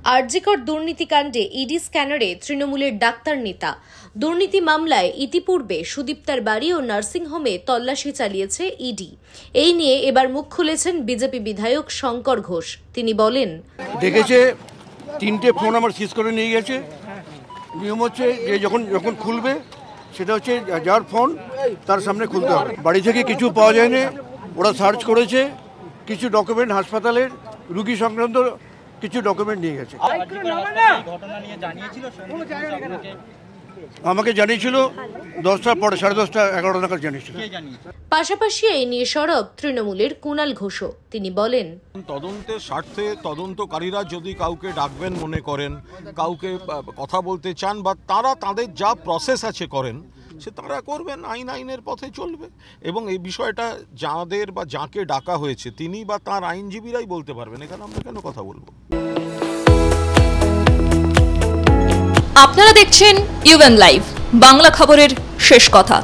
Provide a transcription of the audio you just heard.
RG Kar দুর্নীতিকাণ্ডে ED স্ক্যানারে তৃণমূলের doctor নেতা। দুর্নীতি মামলায় ইতিপূর্বে সুদীপ্তার বাড়ি ও নার্সিংহোমে তল্লাশি চালিয়েছে ইডি। এই নিয়ে এবার মুখ খুলেছেন বিজেপি বিধায়ক শঙ্কর ঘোষ। তিনি বলেন, দেখেছে 3টে ফোন আমার সিজ করে নিয়ে গেছে। নিয়ম হচ্ছে যে যখন খুলবে সেটা হচ্ছে যার ফোন তার সামনে খুলতে হবে। বাড়ি থেকে কিছু পাওয়া যায়নি, ওরা সার্চ করেছে, কিছু ডকুমেন্ট হাসপাতালের রুগী সংক্রান্ত কিছু ডকুমেন্ট নিয়ে গেছে। আমাকে জানিয়েছিল 10টার পরে, 10:30 11টা নাগাদ জানিয়েছিল। পাশাপাশি এই নিয়ে সরব তৃণমূলের কুণাল ঘোষও। তিনি বলেন, তদন্তের স্বার্থে তদন্তকারীরা যদি কাউকে ডাকবেন মনে করেন, কাউকে কথা বলতে চান, বা তারা তাদের যা প্রসেস আছে করেন, সে তারা করবেন, আইনের পথে চলবে। এবং এই বিষয়টা যাদের বা যাকে ডাকা হয়েছে তিনি বা তার আইনজীবীরাই বলতে পারবেন, এখানে আমরা কেন কথা বলবো। আপনারা দেখছেন ইউএন লাইভ, বাংলা খবরের শেষ কথা।